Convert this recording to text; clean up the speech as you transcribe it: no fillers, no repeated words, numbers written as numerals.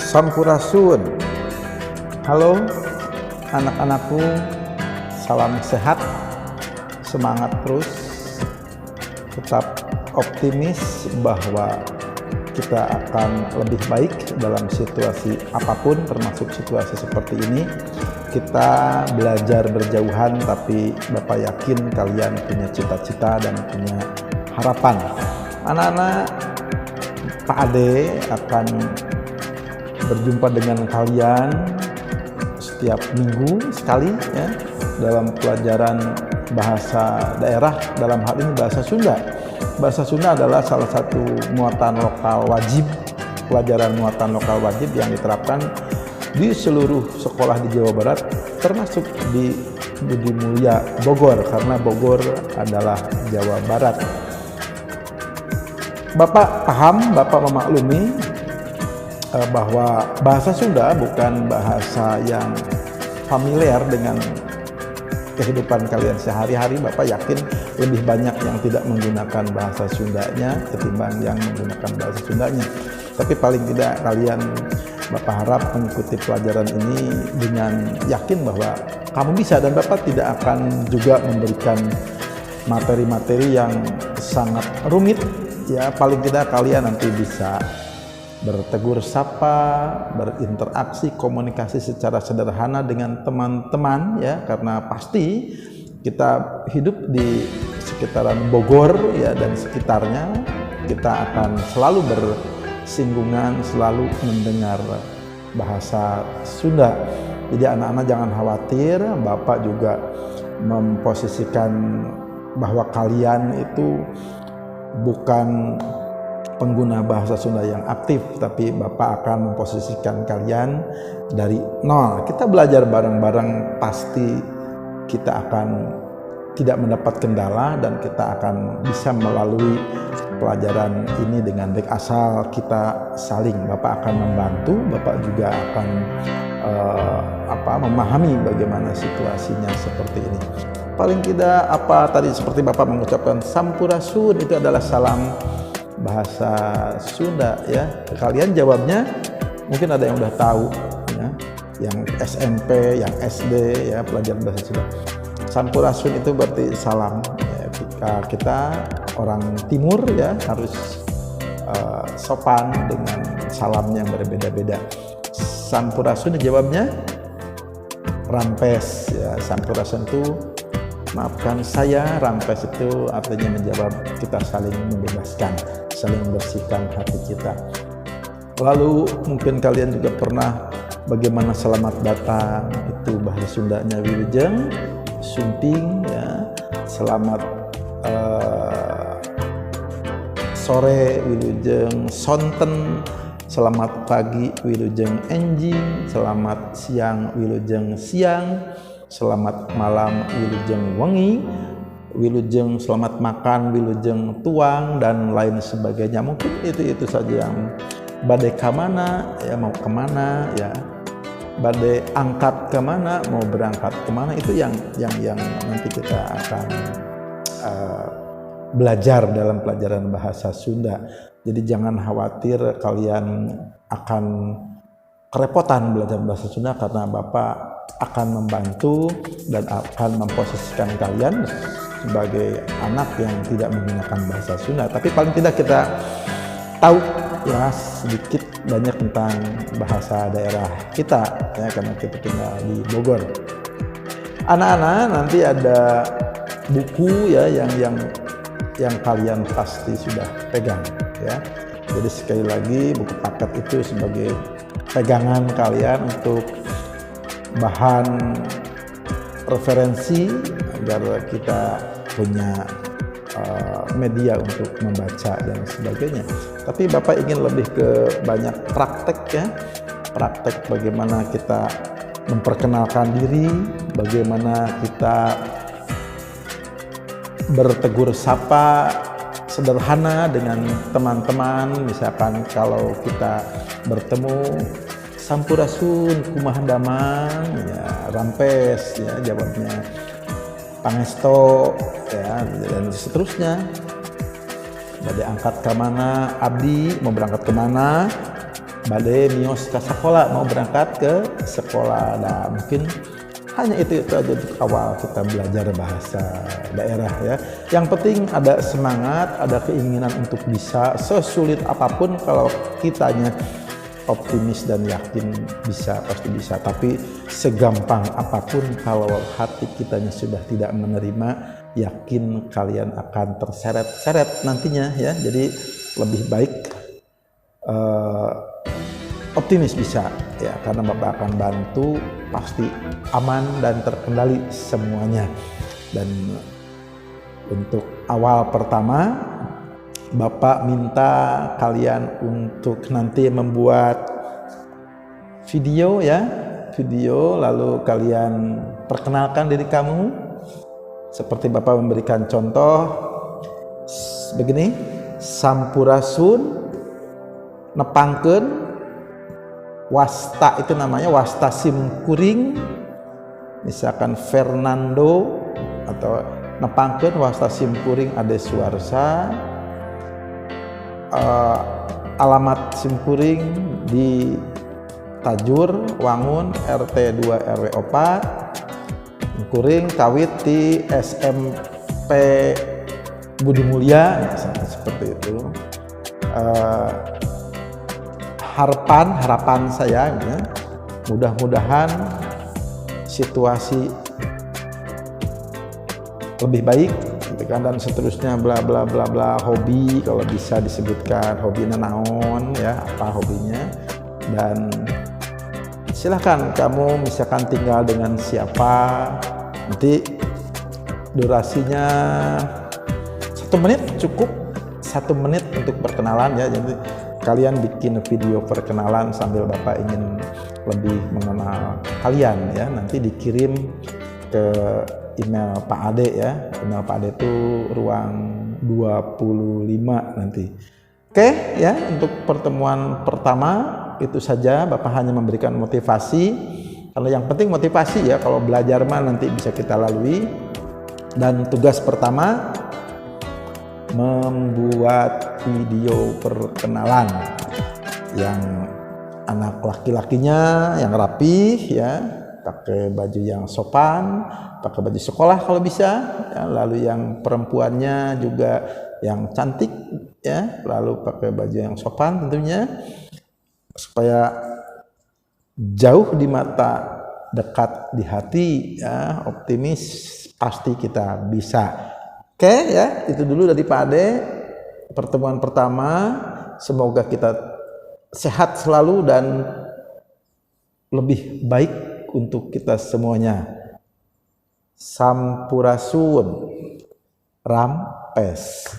Sampurasun. Halo anak-anakku, salam sehat, semangat terus, tetap optimis bahwa kita akan lebih baik dalam situasi apapun, termasuk situasi seperti ini. Kita belajar berjauhan, tapi Bapak yakin kalian punya cita-cita dan punya harapan. Anak-anak, Pak Ade akan berjumpa dengan kalian setiap minggu sekali ya, dalam pelajaran bahasa daerah, dalam hal ini bahasa Sunda. Bahasa Sunda adalah salah satu muatan lokal wajib, pelajaran muatan lokal wajib yang diterapkan di seluruh sekolah di Jawa Barat, termasuk di Budi Mulia Bogor, karena Bogor adalah Jawa Barat. Bapak paham, Bapak memaklumi bahwa bahasa Sunda bukan bahasa yang familiar dengan kehidupan kalian sehari-hari. Bapak yakin lebih banyak yang tidak menggunakan bahasa Sundanya ketimbang yang menggunakan bahasa Sundanya. Tapi paling tidak kalian, Bapak harap mengikuti pelajaran ini dengan yakin bahwa kamu bisa, dan Bapak tidak akan juga memberikan materi-materi yang sangat rumit. Ya, paling tidak kalian nanti bisa bertegur sapa, berinteraksi, komunikasi secara sederhana dengan teman-teman ya, karena pasti kita hidup di sekitaran Bogor ya dan sekitarnya, kita akan selalu bersinggungan, selalu mendengar bahasa Sunda. Jadi anak-anak jangan khawatir, Bapak juga memposisikan bahwa kalian itu bukan pengguna bahasa Sunda yang aktif, tapi Bapak akan memposisikan kalian dari nol. Kita belajar bareng-bareng, pasti kita akan tidak mendapat kendala dan kita akan bisa melalui pelajaran ini dengan baik asal kita saling. Bapak akan membantu, Bapak juga akan memahami bagaimana situasinya seperti ini. Paling tidak tadi seperti Bapak mengucapkan Sampurasun, itu adalah salam bahasa Sunda ya. Kalian jawabnya mungkin ada yang udah tahu ya, yang SMP, yang SD ya, pelajaran bahasa Sunda. Sampurasun itu berarti salam ya. Kita orang timur ya harus sopan dengan salam yang berbeda-beda. Sampurasun jawabnya rampes ya. Sampurasun itu maafkan saya, rampes itu artinya menjawab, kita saling membebaskan, saling membersihkan hati kita. Lalu mungkin kalian juga pernah bagaimana selamat datang, itu bahasa Sundanya wilujeng, sunting ya, selamat sore wilujeng sonten, selamat pagi wilujeng enjing, selamat siang wilujeng siang, selamat malam wilujeng wengi, wilujeng selamat makan, wilujeng tuang, dan lain sebagainya. Mungkin itu saja yang badai kemana ya, mau kemana ya, badai angkat kemana, mau berangkat kemana, itu yang nanti kita akan belajar dalam pelajaran bahasa Sunda. Jadi jangan khawatir kalian akan kerepotan belajar bahasa Sunda, karena Bapak akan membantu dan akan memposisikan kalian sebagai anak yang tidak menggunakan bahasa Sunda. Tapi paling tidak kita tahu ya sedikit banyak tentang bahasa daerah kita ya, karena kita tinggal di Bogor. Anak-anak, nanti ada buku ya yang kalian pasti sudah pegang ya. Jadi sekali lagi, buku paket itu sebagai pegangan kalian untuk bahan referensi agar kita punya media untuk membaca dan sebagainya. Tapi Bapak ingin lebih ke banyak praktek ya, praktek bagaimana kita memperkenalkan diri, bagaimana kita bertegur sapa sederhana dengan teman-teman. Misalkan kalau kita bertemu, Sampurasun kumaha damang ya, rampes ya jawabnya, pangesto ya, dan seterusnya. Badai angkat ke mana, abdi mau berangkat ke mana, bade mios ke sekolah, mau berangkat ke sekolah. Nah, mungkin hanya itu aja untuk awal kita belajar bahasa daerah ya. Yang penting ada semangat, ada keinginan untuk bisa. Sesulit apapun kalau kitanya optimis dan yakin bisa, pasti bisa. Tapi segampang apapun kalau hati kitanya sudah tidak menerima, yakin kalian akan terseret-seret nantinya ya. Jadi lebih baik optimis bisa ya, karena Bapak akan bantu, pasti aman dan terkendali semuanya. Dan untuk awal pertama Bapak minta kalian untuk nanti membuat video ya, lalu kalian perkenalkan diri kamu seperti Bapak memberikan contoh begini, sampurasun nepangkeun wasta, itu namanya wasta simkuring, misalkan Fernando, atau nepangkeun wasta simkuring ade suarsa, alamat simkuring di Tajur Wangun RT 2 RW 4 kuring kawit di SMP Budi Mulya, seperti itu. Harapan saya ya, mudah-mudahan situasi lebih baik gitu kan, dan seterusnya bla bla bla bla. Hobi kalau bisa disebutkan hobinya naon ya, apa hobinya, dan silahkan kamu misalkan tinggal dengan siapa, nanti durasinya 1 menit cukup, 1 menit untuk perkenalan ya. Jadi kalian bikin video perkenalan sambil Bapak ingin lebih mengenal kalian ya, nanti dikirim ke email Pak Ade ya. Email Pak Ade itu ruang 25 nanti. Oke ya, untuk pertemuan pertama itu saja. Bapak hanya memberikan motivasi, kalau yang penting motivasi ya, kalau belajar mah nanti bisa kita lalui. Dan tugas pertama membuat video perkenalan yang anak laki-lakinya yang rapih ya, pakai baju yang sopan, pakai baju sekolah kalau bisa ya, lalu yang perempuannya juga yang cantik ya, lalu pakai baju yang sopan tentunya, supaya jauh di mata, dekat di hati ya, optimis pasti kita bisa. Oke ya, itu dulu dari Pak Ade pertemuan pertama. Semoga kita sehat selalu dan lebih baik untuk kita semuanya. Sampurasun, rampes.